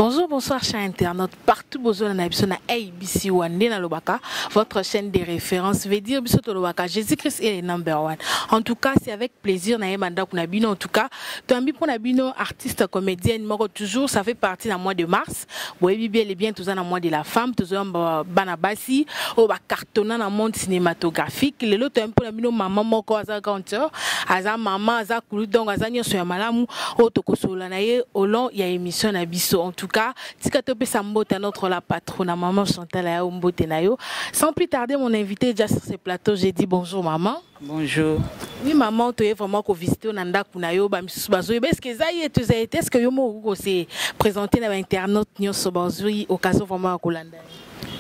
Bonjour, bonsoir, chers internautes. Partout, bonjour, na ABC Wande na Lobaka, votre chaîne de référence. Veut dire Bisoto Lobaka, Jésus-Christ est le number one. En tout cas, c'est avec plaisir, na Yemanda Kunabino. En tout cas, Toambi Ponabino, artiste, comédienne, moro toujours, ça fait partie dans le mois de mars. Boyebi bien et bien, tout ça dans le mois de la femme, tout ça dans Banabasi, au cartonnant dans le monde cinématographique. Le lot, Toambi Ponabino, maman, moko, aza canteur, aza maman, aza koulou, donc aza nyo sur malamu, au tokosola naye, au long, il y a émission na biso. En tout cas, Tikatope Sambote, notre la patronne, maman Chantal à Ombote Nayo. Sans plus tarder, mon invité déjà sur ce plateau, j'ai dit bonjour maman. Bonjour. Oui maman, tu es vraiment qu'on visite au Nanda Kunayo, est-ce que ça y est, est-ce que Yomo s'est présenté dans l'internet Nyo Sobanzui, occasion vraiment à Kolanda?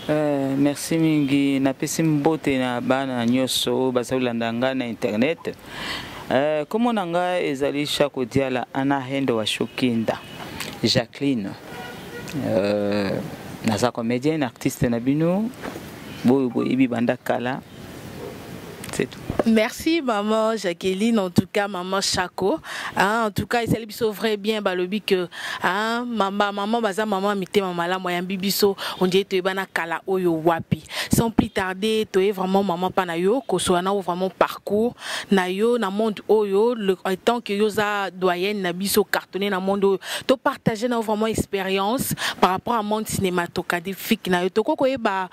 Merci mingi na pesi mbote na bana nyoso basaulanda na internet. Comment nanga ezali chaque dia la ana hendo wa shokinda Jacqueline. Naza comédienne, artiste Nabino, Ibi Banda Kala. C'est tout. Merci maman Jacqueline, en tout cas maman Chako. En tout cas, il s'est vrai bien balobi que maman baza maman mité maman la moyen bibiso on dit tu bana kala oyo wapi. Sans plus tarder, tu es vraiment maman panayo ko soana vraiment parcours na yo na monde oyo le temps que yoza doyenne na biso cartonné na monde to partager na vraiment expérience par rapport à monde cinématographique na yo to ko ba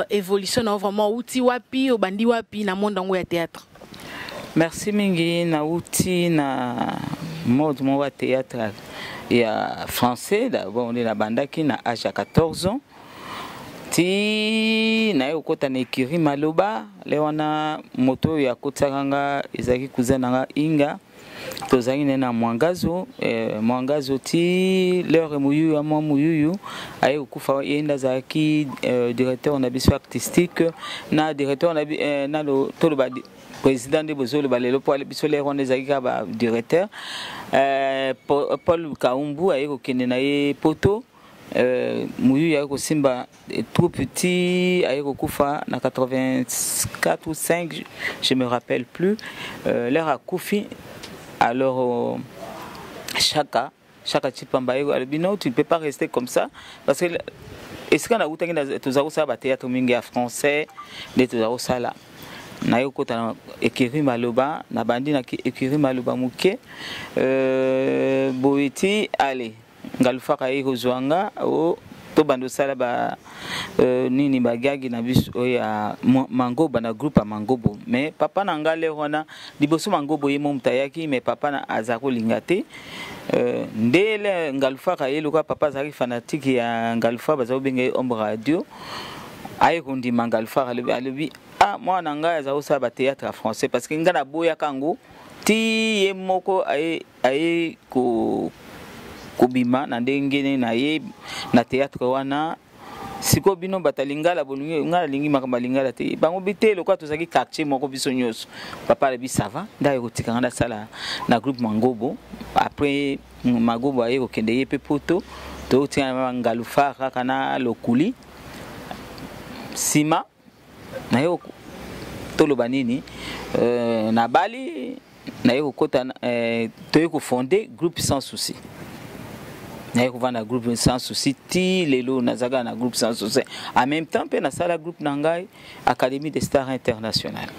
évolution na vraiment outi wapi obandi wapi na monde ngo ya théâtre. Merci mingi na outi na mode mo théâtre ya français d'abord on est la bandaki na âge à 14 ans ti na yokota na écurie Maloba lewana moto ya kotsanga ezaki kuzana inga tozangi na mwangazo mwangazo ti leur muyu ya muyu aye kufa yenda zaki directeur na biso artistique na directeur na lo toloba président de Bozolo balelo pour les biso les ronde zaki ba directeur Paul Kaumbu aye ko kenena ye poto muyu ya ko simba tout petit aye ko kufa na 84 ou 5 je me rappelle plus leur a kufi. Alors, chaque chipamba albino, tu ne peux pas rester comme ça parce que est-ce qu'on a eu tous ça théâtre mingi français de tous ça là na yoko ta écurie Maloba na bandi na écurie Maloba muke boiti allez ngalufa kai kozwanga o to bando sala ba nini bagagi na biso ya mangoba na groupe à mangobo mais papa na ngale wana liboso mangobo yemo mtayaki mais papa na azako lingate ndele ngalufa ka yeluka papa zaki fanatique ya ngalufa bazo benga ombre radio ay kundi mangalufa alobi moi na ngaya za osa ba théâtre français parce que ngana boya kango ti yemoko ay ko kubima na ndengene na ye na théâtre wana siko bino batalingala bolungi ngala lingi makamba lingala te bango bitelo kwa tozaki quartier moko biso nyos papa le bisava ndaye kotika ngana sala na groupe mangobo après mangobo aye kokende ye pe poto to tina ngalufa kana lokuli sima na yo toloba nini na bali na yo kota to yo fonder groupe sans souci. Na un groupe sans souci, lelo nazaga na groupe sans souci. En même temps, pe na sala groupe nangai Académie des Stars Internationales.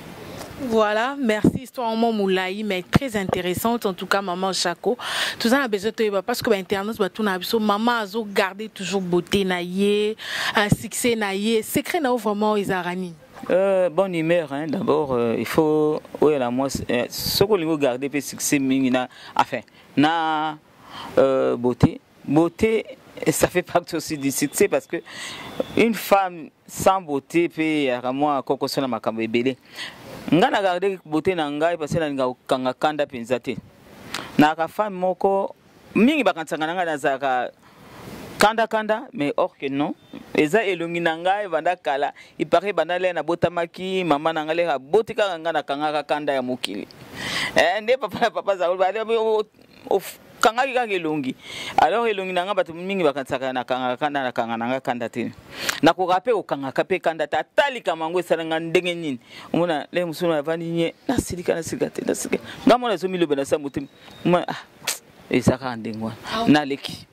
Voilà, merci, histoire en moulaï, mais très intéressante en tout cas maman Chako. Tout ça a besoin de parce que internet tout na biso maman a gardé toujours beauté naïe, un succès naïe, secret na vraiment izarani. Bonne humeur hein, d'abord il faut ouais la moi ce qu'on veut garder pe succès mingina enfin na beauté, ça fait partie aussi du succès parce que une femme sans beauté peut vraiment koko sona makambo ebele. Ngana garder beauté na ngai parce que na nga kanga kanda penzate. Na ka femme moko mingi bakantsanga nga na zaka kanda mais or que non. Eza elongi na ngai banda kala il paraît banda le na botamaki mama na ngai le botika nga na kanga kanda ya mokili. Nde papa za kangaki kanga elongi alors elongi nanga bato mingi bakansaka na kanga nanga kanda te na ko rape o kanga kape kanda ta talika mango esalanga ndenge nini omona le musuna vani nye na silika te na silika ngamona zo milobe na samuti ezaka ndengwa na leki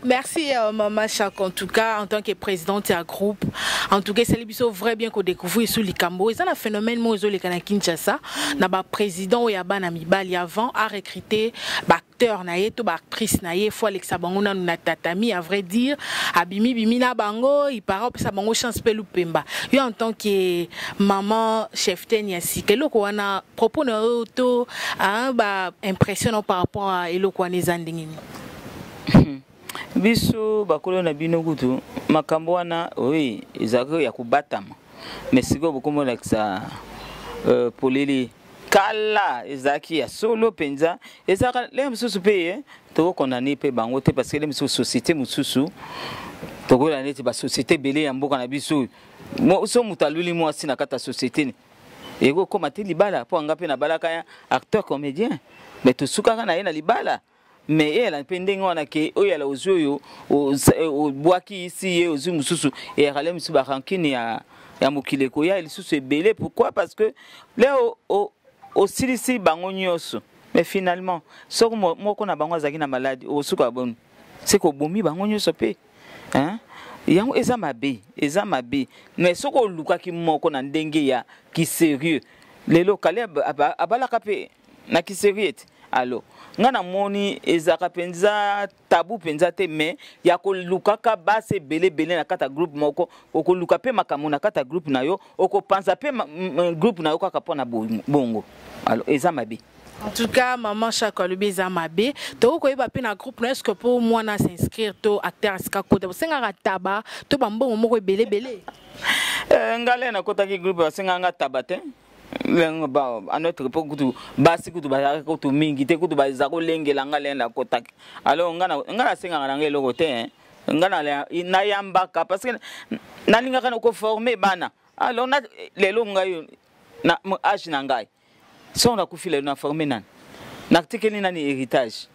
Merci Maman Chak, en tout cas en tant que présidente à groupe. En tout cas c'est les vrai bien qu'on découvre sur les Cambo. C'est un phénomène moi les Kana Kinshasa. Na ba président ya bana mibali avant à recruter acteur na ye to ba actrice na ye fois Alexa Bango na tatami à vrai dire abimi bimi na bango il para sa bango chance pelu pemba. Yo en tant que maman chef Teniasi keloko wana propos na auto ba impressionnant par rapport à eloko wana ezandingini. Biso bakolo na bino kutu makambo wana oui ezako ya kubatama mais siko bokomo lakisa polili kala ezaki ya solo penza ezaka le msusu pe to condamner pe bango te parce que le msusu société mususu to ko la neti ba société belé ya mboka na biso mo so mutaluli mo asina kata société ego koma te libala po ngape na balaka ya acteur comédien mais to suka na ye na libala. Mais elle a pending on a que oya la ozoyo au boaki ici et aux mususu et ralem su barankini ya mokile ko ya lisusu belé pourquoi parce que là au silisi bango nyoso mais finalement so moko na bango azaki na maladie au suka bon c'est ko bomi bango nyoso pe hein yango eza mabe mais soko luka ki moko na ndenge ya ki sérieux lelo kale abalaka pe na ki sérieux alors ngana moni ezaka penza tabu penza te mais ya ko lukaka base belé na kata groupe moko oko luka pe makambo na kata groupe na yo oko pensa pe groupe na yo kaka pona bongo alors eza mabe. En tout cas, maman Chak alobi eza mabe. To ko yeba pe na groupe na est-ce que pour moi na s'inscrire to acteur aska kota senga taba to bambongo moko belé. Ngale na kota ki groupe senga nga tabate. Lengo ba à notre époque kutu basi kutu ba kutu mingi te kutu ba zako lengela ngale na kota. Alors ngana senga ngana loko te ngana na yambaka parce que nalinga kana ko former bana. Alors na lelo ngayo na age na ngai. Si on a coupé na formé nan. Na tikeli nani héritage.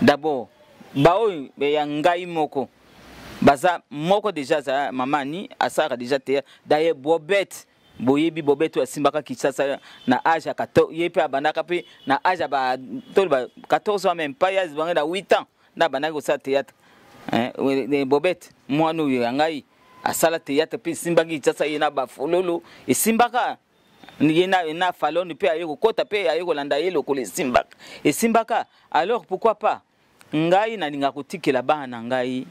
D'abord bao be yangai moko. Baza moko déjà za mamani asara déjà te d'ailleurs bobette boyebi bobeto asimbaka kisasa na âge à 14 yepe abandaka pe na âge ba 14 ans même pas ya zibanga da 8 ans na bandaka sa théâtre hein bobette moi no yangai asala théâtre pe simbaki kisasa yena ba fololo e simbaka ni na faloni pe ayeko kota pe ayeko landa yelo ko le simbaka e simbaka alors pourquoi pas ngai na linga kotikela bana ngai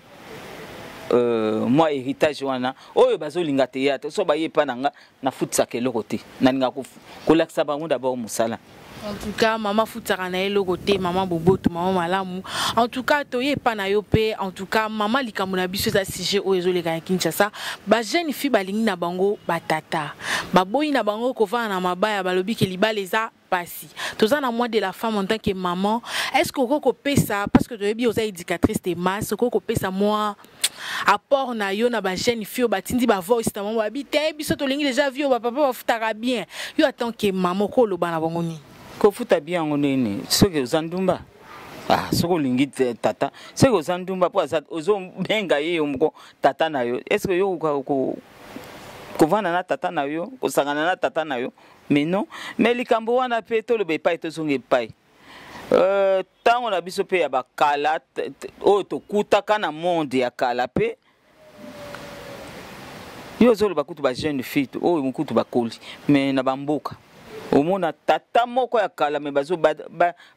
moi héritage wana oyo bazolinga théâtre so baye pa nanga na futsa keloko te na linga ko laksa bango d'abord musala. En tout cas maman futaka na eloko te maman boboto maman malamu en tout cas toye pa na yo pe en tout cas maman likambo na biso za sujet oyo ezoleka na Kinshasa ba jeune fille balingi na bango batata baboyi na bango ko va na mabaya balobi ke libala eza pasi tozana moi de la femme en tant que maman est-ce que koko pesa parce que toyebi oza éducatrice de masse koko pesa moi apport na yo na ba jeune fille batindi ba voice ta maman babite biso to lingi déjà vieux ba papa ba futaka bien yo en tant que maman ko lo bana bango ni ko futa bien ngonene soki ozandumba soko lingi tata soki ozandumba po asa ozo benga ye mko tata na yo est-ce que yo ko vana na tata na yo ko sangana na tata na yo mais non mais likambo wana pe to le be pai to zonge pai tango na biso pe ya bakala o to kutaka na monde ya kala pe yo zolo bakutu ba jeune fille o mukutu bakoli mais na bamboka au mona tata moko ya kala me bazo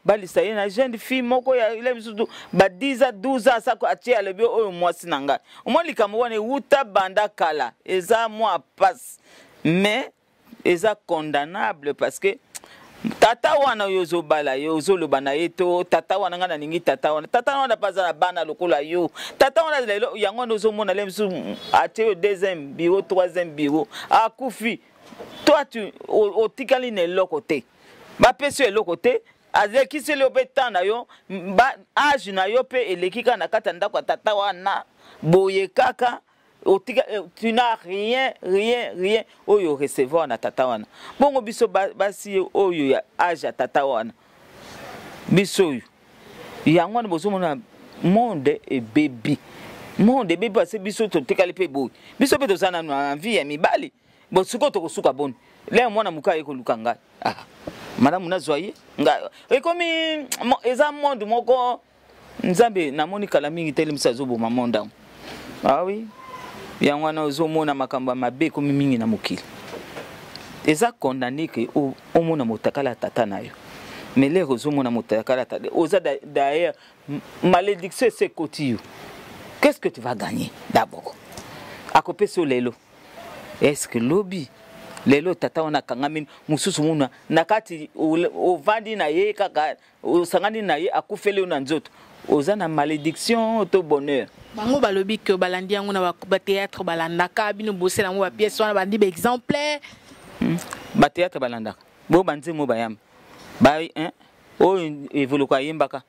balisa ye na jeune fille moko ya ile biso ba 10 12 ans sako atia le bio oyo mwasi nanga o mo likambo wana uta banda kala eza moi passe mais eza condamnable parce que tata wana yozo bala yozo lo bana yeto tata wana ngana ningi tata wana paza bana lokola yo tata wana lelo yango nozo mona lemsu atie deuxième bureau troisième bureau akufi toi tu au tikali ne lokote ba peso lokote azeki se le betan na yo ba age na yo pe elekika na kata ndako tata wana boye kaka tu n'as rien oyo recevoir na tata wana bongo biso basi oyo ya age tata wana biso yango na bozo mona monde et baby parce que biso to tekali pe boy biso pe to sana na vie ya mibali bo suko to kosuka boni le mwana muka yeko lukanga madame na zoye nga ekomi eza monde moko nzambe namoni kala mingi telemisa zoboma monda. Ah oui. Yango na ozomona makamba mabe komi mingi na mokili. Eza condamné que omona motakala tata na yo. Mais les ozomona motakala tata. Oza d'ailleurs malédiction c'est côté. Qu'est-ce que tu vas gagner d'abord? À côté sur lelo. Est-ce que lobby lelo tata wana kangami mususu muna nakati o vandi na ye kaka o sangani na ye akufele na nzoto. Oza na malédiction to bonheur. Bango balobi que balandi yango na ba théâtre balandaka bino bosela ngo ba pièce wana bandi ba exemplaire. Ba théâtre balandaka. Bo banze mo bayam. Ba o evolu kwa yimbaka.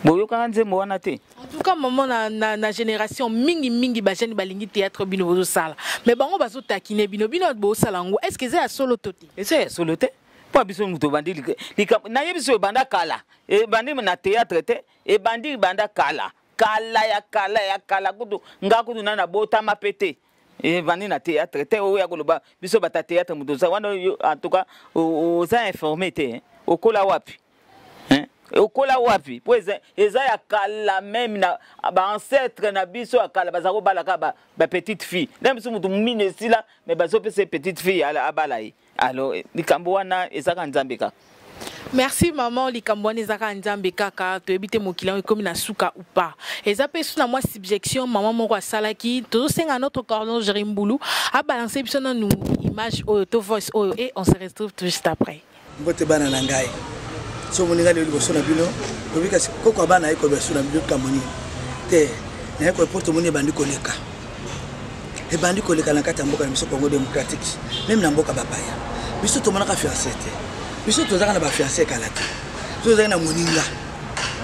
Bo yo kanze mo wana te. En tout cas maman na génération mingi ba jeune balingi théâtre bino bozo sala. Mais bango bazo takine bino bo sala ngo. Est-ce que c'est à solo toté? C'est solo té. Pas biso muto bandi na yebiso banda kala. E bandi na théâtre te e bandi banda kala. Kala kudu ngakudu nana bota mapete e bandi na théâtre te o ya koloba biso bata théâtre muto za wana en tout cas oza informé te okola wapi okola wapi po eza ya kala même na ba ancêtre na biso akala bazako balaka ba petite fille même biso mutu mine sila mais bazo pese petite fille ala abalai alors likambo wana ezaka nzambe ka. Merci maman likambwane zaka nzambe kaka to ebite mokila ekomi na suka ou pas. Eza pe sous na moi subjection maman moko asalaki to senga notre cordon Jerimbulu a balancer biso na nous image to voice et on se retrouve tout juste après. Mbote bana na ngai. So moninga le liboso na bino obika koko bana eko beso na bino kamoni. Te na eko porte moni bandi koleka. E bandi koleka na kata mboka na biso Congo démocratique. Même na mboka bapaya. Biso to mona ka fiancé te. Biso to zaka na ba fiancé kala te. To zaka na moninga.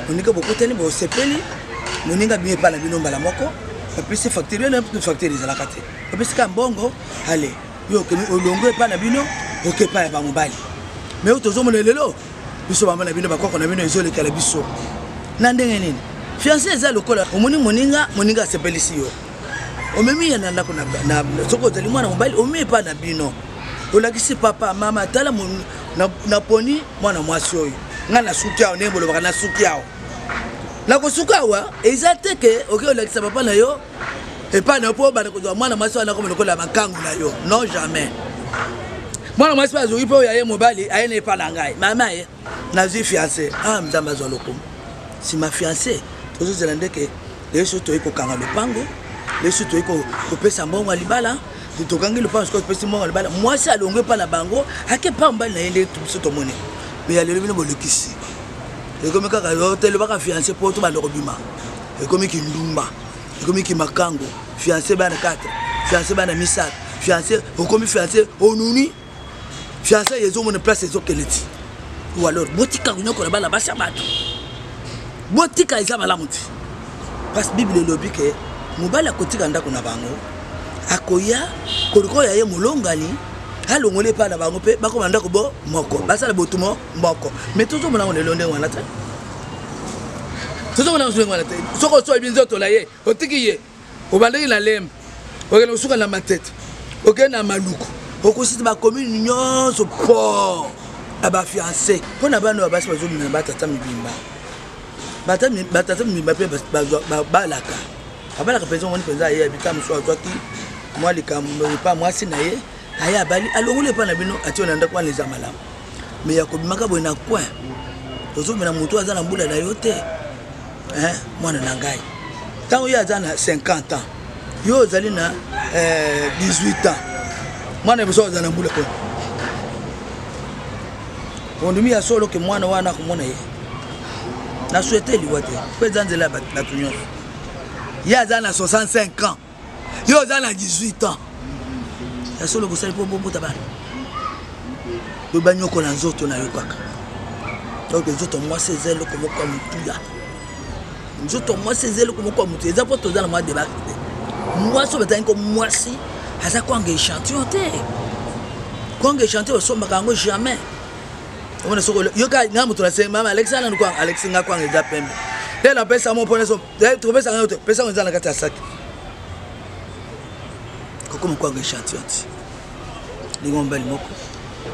Moninga bokoteni bo sepeli. Moninga bien pa na bino mbala moko. Papisi facture na tout facture za la kate. Papisi ka mbongo allez. Yo ke olongo pa na bino oke pa ba mobali. Mais o tozo mona lelo. Biso ba na bino ba koko na bino ezole kala biso. Na ndenge nini? Fiancé za lokola omoni moninga sepeli si yo. Omemi ya na ndako na soko zali mwana mobali omi pa na bino. Olakisi papa mama tala na poni mwana mwasi oyo nga na suki awo nembo lobaka na suki awo na ko suka wa ezate ke okay olakisa papa na yo et pas na po ba ko mwana mwasi wana ko lokola makangu na yo non jamais mwana mwasi ba zo ipo ya ye mobali ayene pa na ngai mama ye na zi fiancé mzamba zo lokumu si ma fiancé tozo zelande ke leso to iko kanga lopango leso to iko kopesa mbongo libala tokangi le pense que pesi mo libala moi ça longue pas na bango ake pa mbali na yende tout to moni mais ya le bino bolekisi e comme kaka hotel ba fiancé pour to ba le robima e comme ki ndumba e comme ki makango fiancé bana 4 fiancé bana misat fiancé o comme fiancé onuni fiancé yezo mon place yezo keleti ou alors botika kunyoko la bala basa bato botika isa bala muti parce bible lobi ke mobala kotika ndako na bango akoya koliko ya ye molongani alongole pa na bango pe bako manda ko bo moko basala botumo moko mais toujours mona on londe wana ta toujours mona on wana ta soko so ebinzo to la ye otikiye obandeki na lem okelo suka na matete okena maluku okosita ba commune nyonso po aba fiancé pona bano abasi bazo na batata mibimba batata mibimba pe balaka abala ka pension woni penza ye bitamu so atwaki moi les pas moi c'est naé aya bali alongole pa na bino ati on anda kwa les amala mais yakobimaka boina coin tozo mena mutu azana mbula na yote mwana na ngai tango ya azana 50 ans yo zali na 18 ans mwana biso azana mbula ko ondumi ya solo ke mwana wana kumona ye na souhaiter liwate peza nzela ba tunyo ya azana 65 ans yo zana 18 ans ya solo kusali po bobuta bana yo banyoko na nzoto na yo kaka donc nzoto moi sezelo komo kwa mutuya nzoto moi sezelo komo kwa mutuya za poto za na moi débat moi so betani ko moi si aza kwa nge échantillon te kwa nge échantillon so makango jamais on so yo ka ngamu to la se mama Alexandre kwa Alex nga kwa nge za pembe tena pesa mo pona so trouver ça ngato pesa on za na kata sac comme quoi que échantillon les gombali moko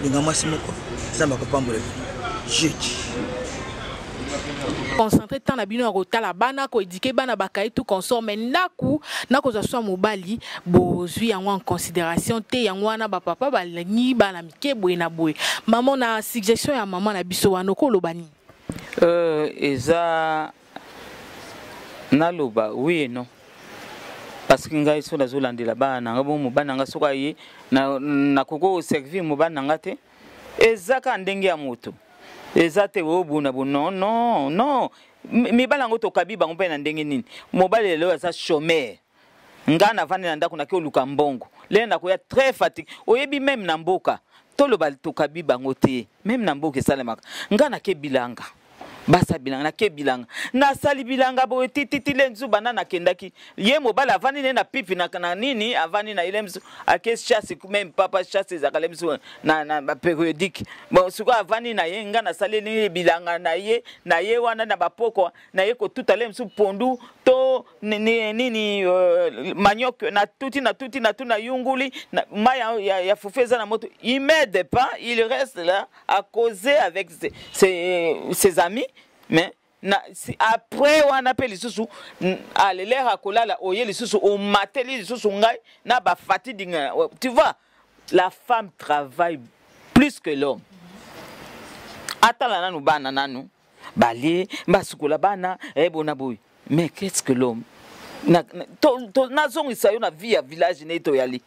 les gamasi moko ça m'a pas pambolé jeudi concentré tant na bino rotala bana ko éduquer bana bakai tout consort mais ndaku nako za so mobali bozwi yango en considération te yango wana ba papa ba ni bana mike boye na boye maman na suggestion ya maman na biso wana ko lobani eza naloba oui et non parce que ngai so nazolandela bana ngabo mobana nga soka ye na koko servir mobana nga te ezaka ndenge ya moto ezate obuna non non non mibala ngo to kabiba ngo pe na ndenge nini mobali lelo asa chômeur ngana vandi na ndako na ke oluka mbongo le na ko ya très fatigué oyebi même na mboka to lo bali to kabiba ngo te même na mboka esalemaka ngana ke bilanga basa bilanga na ke bilanga na sali bilanga bo tititi lenzu banana kendaki ye mobali avani na pipi na nini avani na ile msu ake chasse même papa chasse zakale msu na périodique bon suko avani na ye ngana sali ni bilanga na ye wana na bapoko na ye ko tutale msu pondu to nini manioc na tuti na tuna yunguli na maya ya fufeza na moto il m'aide pas il reste là à causer avec ses amis mais après on appelle les sous aller les rakolala oye les sous au matin les sous ngai na ba fatigue tu vois la femme travaille plus que l'homme atala nanu bana nanu bali mbasukola bana bona boy mais qu'est-ce que l'homme na zongi sayo na vie à village neto yali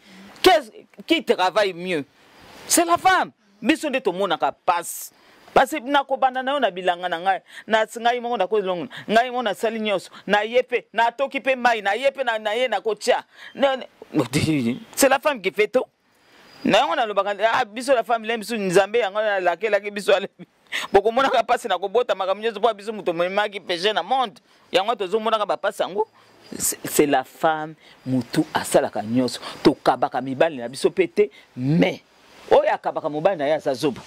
qui travaille mieux c'est la femme biso ndeto mona ka passe parce que na ko banda na bilanga na ngai na ngai mo na ko longo ngai mo na sali nyoso na yepe na toki pe mai na yepe na ye na ko tia c'est la femme qui fait tout na on a le baganda biso la femme l'aime biso nzambe yanga la ke biso ale boko mona ka passe na ko bota makamnyoso po biso muto maki péché na monde yango tozo mona ka ba passe yango c'est la femme mutu asala ka nyoso to kabaka mibali na biso pété mais oya kabaka mobali na ya sa zobo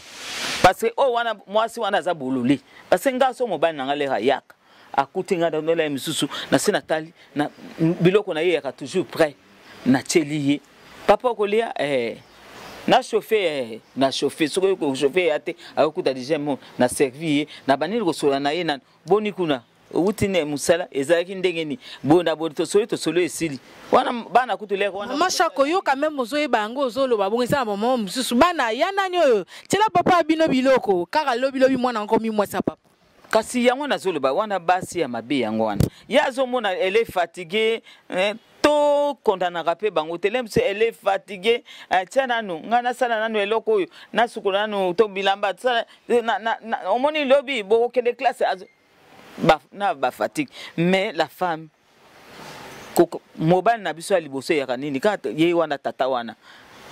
parce que oh wana mwasi wana za bololi parce que ngaso mobali na ngale yaka akutinga dans la misusu na senatali na biloko na ye yaka toujours prêt na telier papa kolia na chauffer soko ko chauffer ate akuta déjà mon na servir na banili ko sola na ye na boni kuna utine musala ezaki ndenge ni bonda bonto solo esili wana bana kutuleka wana mashako yo quand même ozoye bango ozolo babongisa maman mususu bana yana nyo tela papa bino biloko kaka lobi mwana ngomi mwasa papa kasi yango na zolo ba wana basi ya mabe yango wana yazo mona elle est fatiguée to kondana rapé bango telemse elle est fatiguée tiana no ngana sala nanu eloko oyo na sukula nanu to bilamba sala na omoni lobi bo kende classe ba fatigue mais la femme mobile na biso ya liboso ya kanini ka ye wana tata wana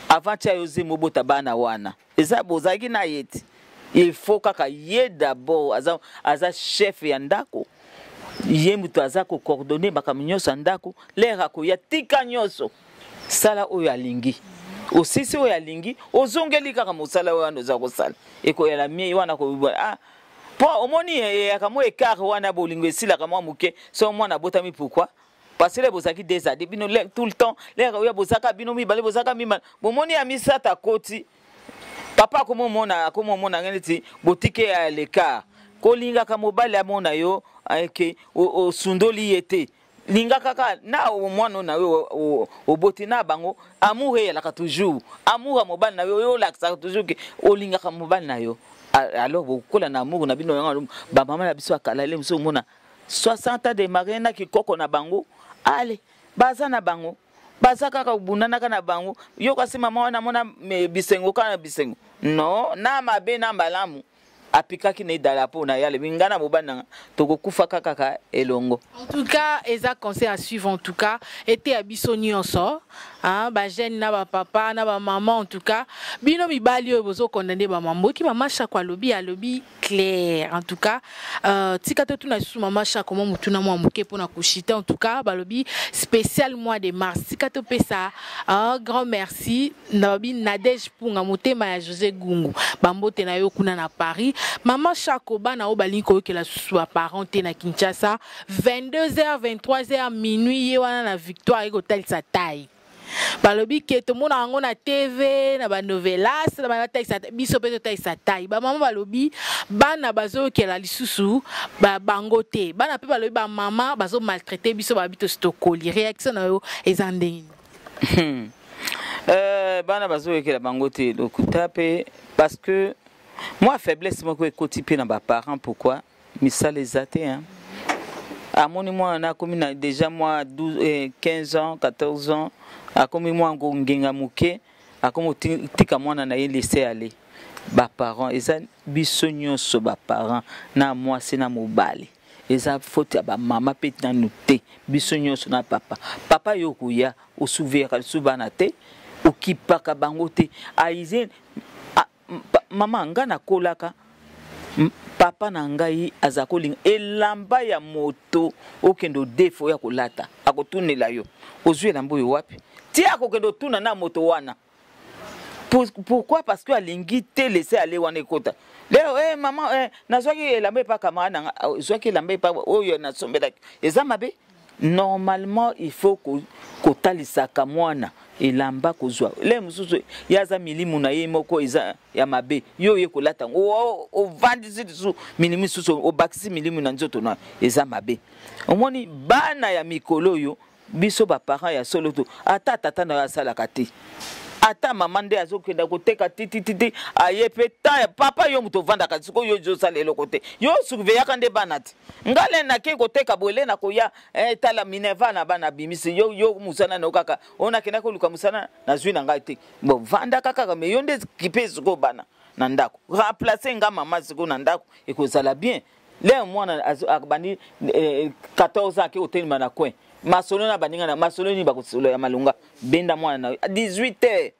avant ya yoze mobota bana wana eza bozaki na yeti il faut kaka ye d'abord aza chef ya ndako ye mutu aza ko coordonner bakamunyoso ndako lera ko ya tika nyoso sala oyo alingi osisi oyo alingi ozongeli kaka mosala wana za ko sala eko ya la mie wana ko po omoni yakamo ekart wana bolingo esila kama muke so mwana botami pourquoi parce que les bozaki des années bino tout le temps les ya bozaka bino mi bale bozaka mi bomoni ya misata koti papa komo mona ngeti botike ya l'écart ko linga ka mobile ya mona yo ke o sundoli yete linga kaka na o mwana na yo o botina bango amour ya la toujours amour mobile na yo la toujours ke o linga ka mobile na yo alors bokola na amour na bino ba mama na biso akala ile mso mona 60 ans de marina ki koko na bango ale baza na bango baza kaka ubunana kana bango yo kasi mama wana mona bisengo kana bisengo no na mabe na mbalamu apikaki ne dalapo na yale bingana mobana tokokufa kaka elongo. En tout cas eza conseil à suivre en tout cas était à bisoni onso ba jeune na ba papa na ba maman en tout cas bino mibali oyo bozo condamner ba mambo ki mama chakwa lobi alobi clair en tout cas tika to tuna su mama chakwa mo mutuna mo amuke pona kushita en tout cas ba lobi spécial mois de mars tika to pesa un grand merci na lobi Nadège Punga motema ya José Gungu bambote na yo kuna na Paris maman Chakoba na obalinko ke la sous parenté na Kinshasa 22h 23h minuit ye wana na Victoire ego tel sa taille balobi ke to mona ngo na TV na ba novelas na ba taisa biso pe to taisa tai ba mama balobi bana bazo kela lisusu ba bango te bana pe balobi ba mama bazo maltraiter biso ba bito stokoli réaction na yo ezandeni bana bazo kela bango te lokuta pe parce que moi faiblesse moko ekotipé na ba parents pourquoi misala ezate hein à mon moi on a comme déjà moi 12 15 ans 14 ans a comme moi ngenga muke a comme tika mwana na ye laisser aller ba parents eza biso nyonso ba parents na moi c'est na mobali eza faute ya ba mama pe na nuté biso nyonso na papa yokuya osuvera subana te okipaka bango te aize mama ngana kolaka papa na ngai azakolinga elamba ya moto okendo defo ya kolata akotunela yo ozwi elamba yo wapi ti akokendo tuna na moto wana pourquoi parce que alingi te laisser aller wana ekota leo maman nazwaki elamba pa camarade na zwaki elamba pa oyo na sombela eza mabe normalement il faut ko talisaka mwana elamba kozwa le mususu yaza milimu na ye moko eza ya mabe yo ye kolata o vandisi su milimu susu o bakisi milimu na nzoto na eza mabe omoni bana ya mikolo yo biso ba parents ya solo to ata tata na ya sala kati ata mama nde azokenda koteka tititi ayepe ta papa yo muto vanda kati ko yo jo sala eloko te yo surveiller kande banati ngale na ke koteka bole na koya tala Minerva na bana bimisi yo musana no kaka ona kena ko luka musana na zwi na ngai te bon vanda kaka me yo nde kipesi ko bana na ndako remplacer nga mama siko na ndako ekozala bien le mwana akbani 14 ans ke hotel mana coin masolo na baninga na masolo ni bakosolo ya malunga benda mwana na 18h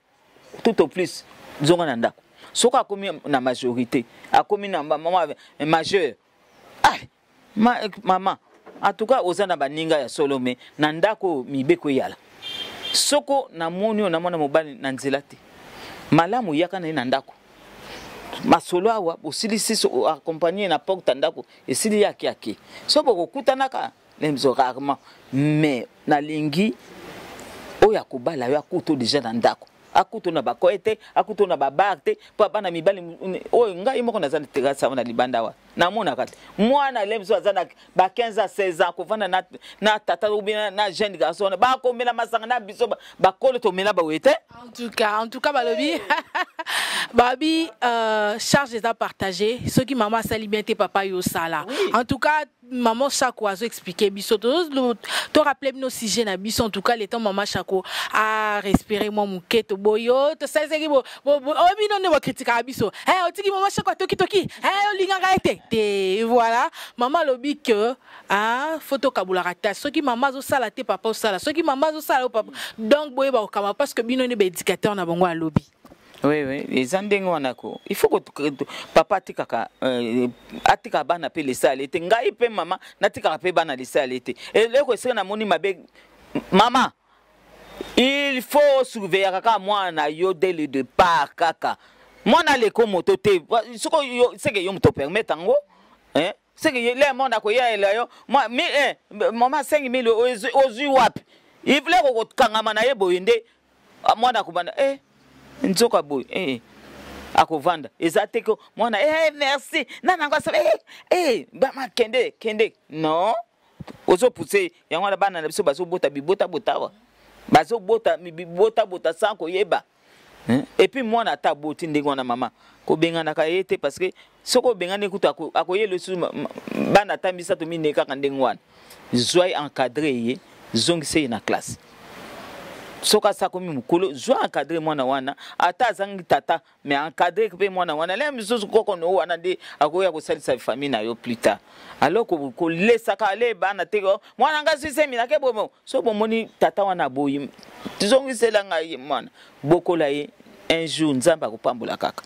tout au plus zonga na ndako soka akomi na majorité akomi na mama majeur mama en tout cas ozana baninga ya solome na ndako mibeko yala soko na moni na mwana mobali na nzela te malamu yaka na ndako masolo awa osilisi so accompagner na porte ndako esili yake so boko kutanaka lemzo rarement mais na lingi oya kobala yo akuto déjà na ndako akuto na bakoete akuto na babarte pa bana mibali oyo ngai moko nazana tegasa na libanda wa na mona kati mwana lemzo azana ba 15 à 16 ans kovanda na tata ubina na jeune garçon ba ko mela masanga na biso ba kolo to mela ba wete en tout cas balobi babi charge est à partager ceux qui maman sali bien tes papa yo sala en tout cas maman Chako a expliqué biso to rappeler nos sujets na biso en tout cas les temps maman Chako a respirer moi muketo boyo to ça c'est bo obi non ne critique biso otiki maman Chako toki olinganga ete te voilà maman lobi que photo kabula rata ceux qui maman zo sala te papa sala ceux qui maman zo sala papa donc boye ba kama parce que bino ne be éducateur na bango a lobby. Oui, les andengo wanako. Il faut que papa atika bana pe laisser aller. Ngai pe mama natika pe bana laisser aller. Et le ko sera na moni mabe maman. Il faut surveiller kaka mwana yo dès le départ kaka. Mwana le ko moto te. Soko yo c'est que yo moto permettre ngo. Hein? C'est que les mona ko ya ela yo. Moi maman 5000 ozu wapi. Il voulait ko kangama na ye boyende. Mwana kubana nzoka boy akovanda ezate ko mwana merci nana ngasa ba makende non ozo pousser yango bana na biso bazo bota bibota botawa bazo bota bota sanko yeba et puis mwana ta boti ndenge na mama ko bengana ka yete parce que soko bengane kuta akoyelo su bana tambisa to mine kaka ndenge wana zoi encadrer ye zongise na classe soka sa komi mukolo zwa encadrer mwana wana ata zangi tata mais encadrer pe mwana wana le misoso koko no wana de akoya ko salisa famille na yo plus tard alors ko lesa ka le bana teko mwana ngasi semi na ke bomo so bomoni tata wana boyi tizongi sela ngai mwana bokola ye un jour nzamba ko pambola kaka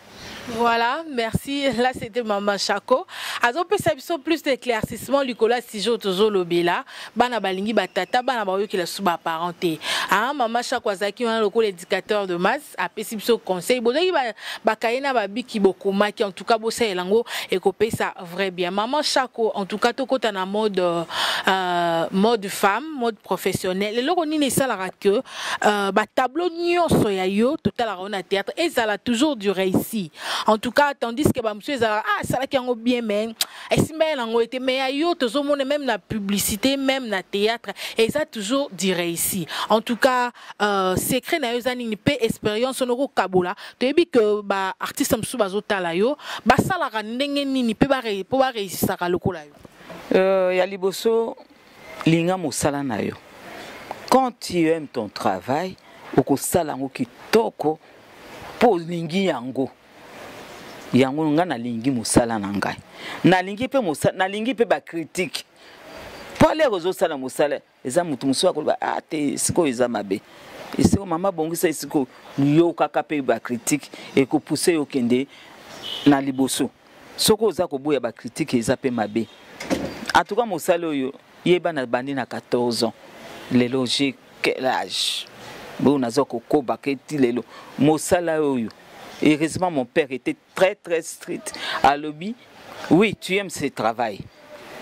Voilà, merci. Là, c'était Maman Chako. Alors, peut ça plus d'éclaircissement Nicolas Sijo Tozo Lobela, bana balingi batata, bana bayo qui la suba parenté. Ah, Maman Chako azaki un local éducateur de masse, a pesipso conseil. Bodaki ba kayena ba biki bokuma qui en tout cas bossa elango et copé ça vrai bien. Maman Chako en tout cas to kota na mode mode femme, mode professionnel. Le loko ni ne sala que ba tableau nyonso ya yo total a on a théâtre et ça a toujours du réussi. En tout cas, tandis que monsieur ça là qui ont bien mais et si mais on été mais ayo tout le monde même la publicité même na théâtre et ça toujours dirait ici. En tout cas, secret na yo zani ni pe expérience no kabula. To ebi que ba artiste msu bazotala yo, ba sala ka ndenge nini pe ba réussir ça lokola yo. Ya liboso linga mosala na yo. Quand tu aimes ton travail, okosala ngo kitoko po lingi yango. Yango nga na lingi musala na ngai na lingi pe musala na lingi pe ba critique pour les réseaux sala musala eza mutu musu akoloba ate siko eza mabe esiko mama bongisa esiko yo kaka pe ba critique et ko pousser yo kende na liboso soko za ko boya ba critique eza pe mabe en tout cas musala yo yeba na bandi na 14 ans les logiques quel âge bon nazo ko koba ke ti lelo musala yo. Heureusement, mon père était très très strict. À lobby, oui, tu aimes ce travail,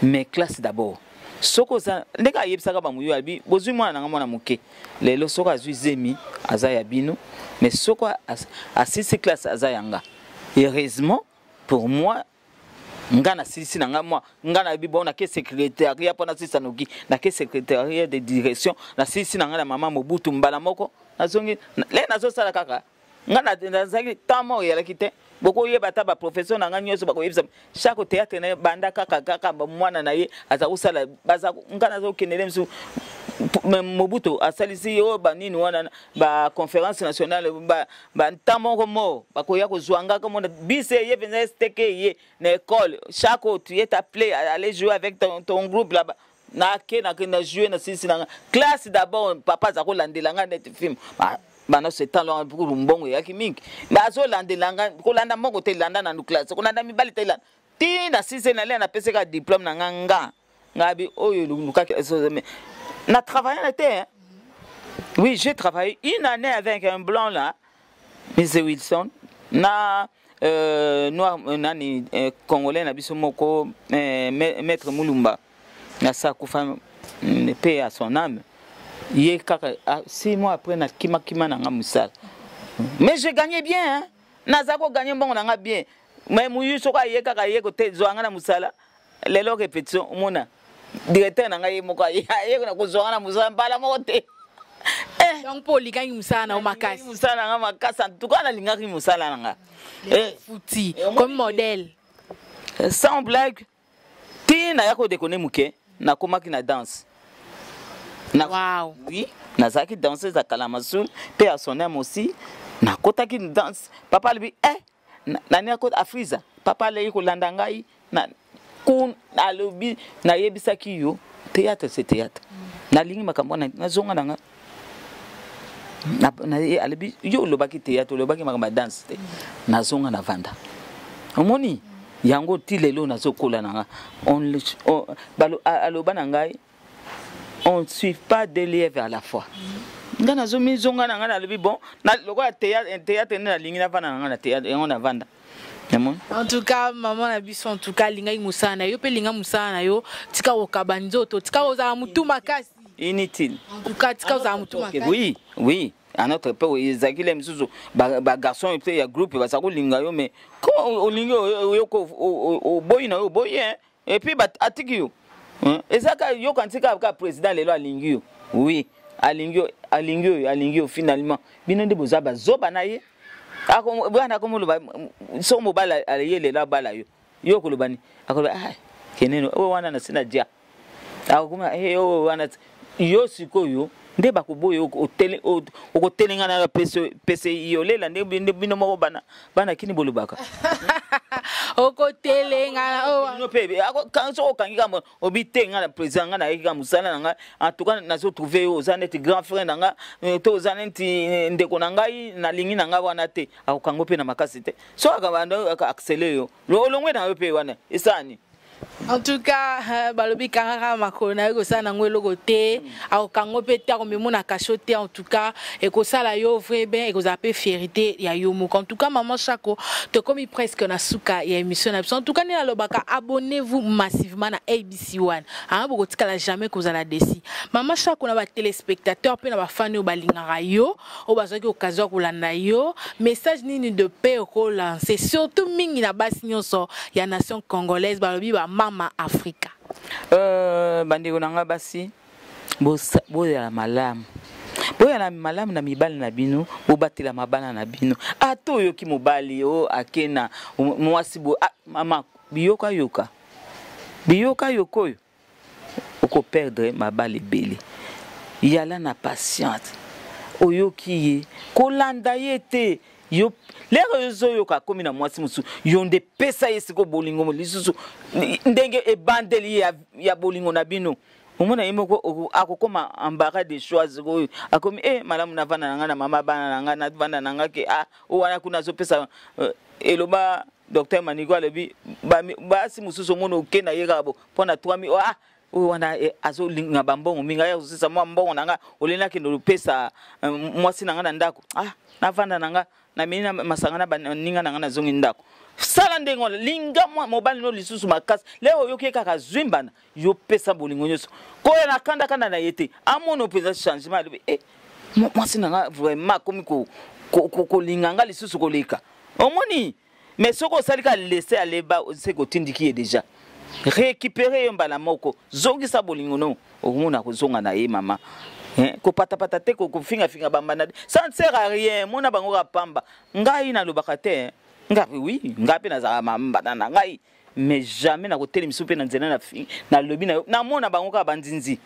mais classe d'abord. Soko za, ndeka yebsaka ba muyo albi, bozu mwana na mwana muke. Lelo soko azu zemi azaya bino, mais soko asisi classe azayanga. Heureusement, pour moi, ngana sisi na moi, ngana bibo na ke secrétariat pona sisi sanoki, na ke secrétariat de direction, na sisi na ngana mama Mobutu mbala moko, nazongi, le nazo sala kaka. Ngana ndazaki tamo ya lakite boko yeba ta ba professeur na ngani yoso bako yebisa chaque théâtre na banda kaka mwana na ye azakusala baza ngana zo kenele msu Mobutu asalisi yo ba nini wana ba conférence nationale ba tamo komo bako ya kozwanga comme bise ye venait steke ye na école chaque tu es appelé à aller jouer avec ton groupe là-bas na jouer na sisi na classe d'abord papa za ko landelanga net film bana ce temps là pour mbongo ya kimiki bazo landelanga ko landa moko te landa na classe ko landa mibali te landa ti na sisi na le na pese ka diplôme na nganga ngabi oyo luka na travaillé na terre. Oui, j'ai travaillé une année avec un blanc là M. Wilson na noir nani congolais na biso moko maître Mulumba na sa kufa paix à son âme. Il y a 6 mois après, na kima na musala. Mais je gagnais bien, hein. Nazako gagnait bon na bien. Mais muyu soka ye kaka ye ko te zoanga na musala. Lelo répétition mona. Directeur na ngai moko ye na ko zoanga na musala mbala mote. Donc pour li gagne musala na makasi. Musala na makasi en tout cas na lingaki musala na nga. Fouti comme modèle. Sans blague. Ti na yako déconner muke na komaki na danse. Wow. Oui, nazaki danseuse à Kalamasoul, paix à son âme aussi. Na kota ki danse. Papa lui na ni akota Afriza. Papa le ko landangai na kun na lobi na yebisa ki yo. Théâtre c'est théâtre. Na lingi makambo na zonga nanga. Na alibi yo lobaki théâtre, lobaki makamba danse. Na zonga na vanda. Omoni yango tilelo na zokola nanga. On balo aloba nangai. On ne suit pas deux lièvres à la fois. Dans la zone zonga na ngana lebi bon na loko théâtre na lingi na vana na théâtre et on a vanda. En tout cas maman na biso en tout cas linga musana yo pe linga musana yo tika okabanzoto tika oza mutu makasi inutile. En tout cas tika oza mutu makasi. Oui, à notre époque ezaki les misusu ba garçon et puis ya groupe ba sako linga yo mais comment o linga yo ko boy na yo boy et puis ba atiki yo. Ezaka yo kantika ka président lelo alingio. Oui, alingio finalement. Bino de bozaba zoba na ye. Ako bwana ko muluba so mobala aliyele la bala yo. Yo kulubani. Ako keneno o wana na sina dia. Ako kuma o wana yo sikoyo nde bakoboyo okotelenga na pese yolela nde bino moko bana kini bolubaka okotelenga no pe kanso okangi kama obitenga na président nga na yeka musala nga en tout cas nazo trouver aux aneti grand frère nga to aux aneti ndeko na ngai na lingi na nga wana te akokango pe na makasi te so akabando accélérer yo longwe na yo pe wana isani. En tout cas, balobi karara makona eko sana ngwelo côté au kango peta ko memona kachote en tout cas eko sala yo vrai ben eko zape fierté ya yo mo en tout cas maman Chako te komi presque na suka ya émission en tout cas ni lobaka abonnez-vous massivement na ABC1 hein boko tikala jamais ko zala desi maman Chako na ba téléspectateurs pe na ba fan yo balingara yo o bazaki occasion ko landa yo message nini de paix ko lancer surtout mingi na basi nyonso ya nation congolaise balobi ba Mama Africa. Bandeko nanga basi boya malamu. Boya na malamu na mibali na bino, bobatela mabana na bino. Ato yoki mobali o akena mwasi bo mama biyoka yoka. Biyoka yokoyo. Oko perdre mabali bele. Yala na patience. Oyoki ye kolanda yete yo les réseaux yoka komi na mwasi musu yonde pesa yesiko bolingo lisusu ndenge e bandeli ya bolingo na bino omona imoko akokoma ambara de choix ko akomi malamu na vana nanga na mama bana nanga na vana nanga ke wana kuna zo pesa eloba docteur Manigo alobi basi mususu mono okena yekabo pona 3000 wana azo linga bambongo minga ya usisa mwa mbongo nanga olena ke ndo pesa mwasi nanga na ndako na vana nanga na mina masangana baninga nanga na zongi ndako sala ndengo linga mobali no lisusu makasi leo yoke kaka zwimbana yo pesa bolingo nyoso ko na kanda na yete amono pesa changement mwasi nanga vraiment komi ko linganga lisusu ko leka omoni mais soko salika laisser aller ba se ko tindiki déjà récupérer yo mbala moko zongi sa bolingo no omona ko zonga na ye mama ko pata te ko finga bambana ça ne sert à rien mona bango ka pamba ngai na lobaka te ngapi oui ngapi na za mamba na ngai mais jamais na ko telemiso pe na nzena na finga na lobi na mona bango ka bandinzi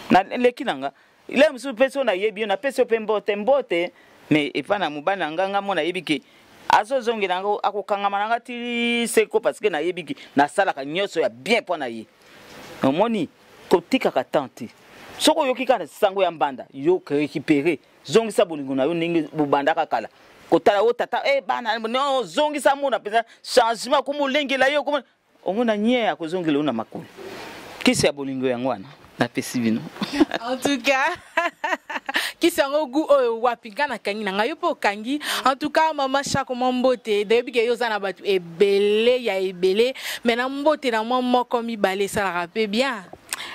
na leki nanga ile msu peso na yebi na peso pe mbote mais epa na mubana nganga mona yebiki azo zongi nanga akokanga mananga ti seko parce que na yebiki na sala ka nyoso ya bien pona ye omoni ko tika ka tante soko yoki kana sango ya mbanda yo récupérer zongi sa bolingo na yo ningi bubanda kakala kotala o tata bana no zongi sa mona pesa changement ko molengela yo ko omona nye ya ko zongela una makulu kisi ya bolingo yango wana na pesi bino en tout cas kisi yango gu oyo wapinga na kangi na ngayo po kangi en tout cas mama Chako mbote debi ke yo zana batu ebele ya ebele mais na mbote na moko mibale ça rappelle bien.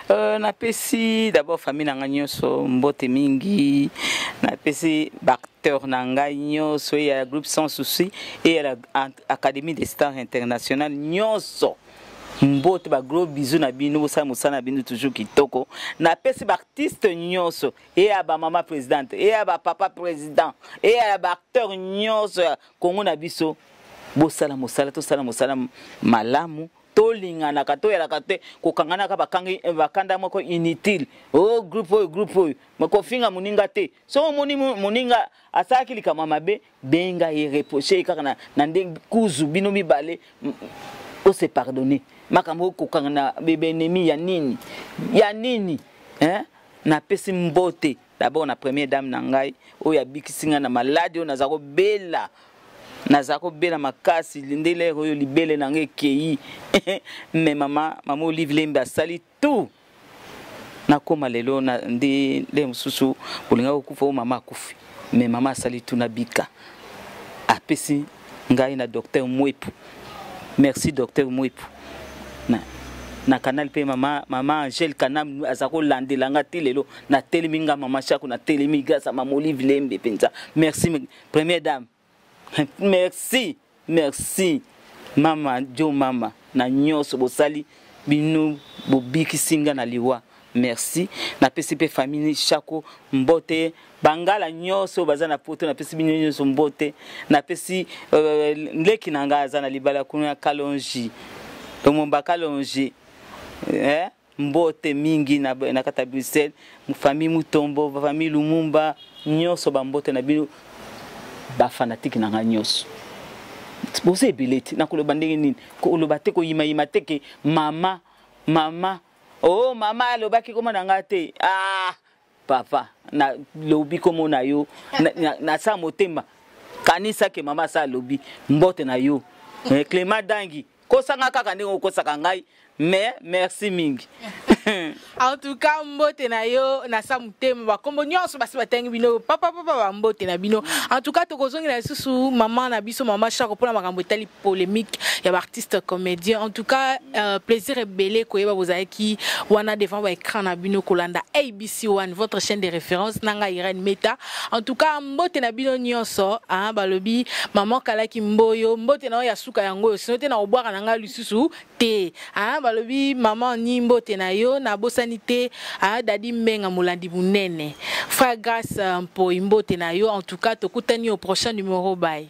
Na pesi d'abord famille nanga nyonso mbote mingi na pesi acteur nanga nyonso ya groupe Sans Souci et à l'Académie des Stars Internationales nyonso mbote ba gros bisous na bino bosa musana bino toujours kitoko na pesi ba artiste nyonso et à ba mama présidente et à ba papa président et à ba acteur nyonso Kongo na biso bosala musala to sala musala malamu tolinga na kato ya lakate ko kangana ka bakangi bakanda moko inutile groupe mako finga muninga te so muninga asaki likama mabe benga ye reprocher kaka na ndenge kuzu bino mibale o se pardonner makambo ko kangana bebe ennemi ya nini na pesi mbote d'abord na première dame na ngai o ya bikisinga na malade o nazako bela makasi ndele royo libele nange kei mais mama Olive Lembe asali tout na koma lelo na ndi le mususu bolinga okufa mama akufi mais mama asali tout na bika apesi ngai na docteur Mwepu merci docteur Mwepu na canal pe mama Angel Kanam azako landelanga ti lelo na teleminga mama Chako na telemiga sa mama Olive Lembe penza merci première dame. Merci mama jo mama na nyoso bosali binu bobiki singa na liwa merci na PCP famille Chako mbote bangala nyoso bazana poto na pesi binu nyoso mbote na pesi leki nanga azana libala kuna Kalonji tomomba Kalonji mbote mingi na kata Bruxelles famille Mutombo famille Lumumba nyonso ba mbote na bino ba fanatique na nyonso bose bileti na koloba ndenge nini ko loba te ko yima te ke mama oh mama alobaki koma na ngate papa na lobi komo na yo na sa motema kanisa ke mama sa lobi mbote na yo Clément Dangi kosanga kaka ndenge kosaka ngai mais merci mingi. En tout cas mbote na yo na sa motema ba kombo nyonso basi batengi bino papa ba mbote na bino. En tout cas tokozongi na susu maman na biso mama Chako pona makambo etali polémique ya ba artiste comédien. En tout cas plaisir ebele koyeba bozaki wana devant ba écran na bino kolanda ABC1 votre chaîne de référence nanga Irene Meta. En tout cas mbote na bino nyonso balobi maman Kalaki Mboyo mbote na ya suka yango sino te na obwaka nanga lisusu te balobi maman ni mbote na yo na bosanité dadi Mbenga Molandi Munene frère grâce mpo mbote na yo. En tout cas tokutani au prochain numéro bye.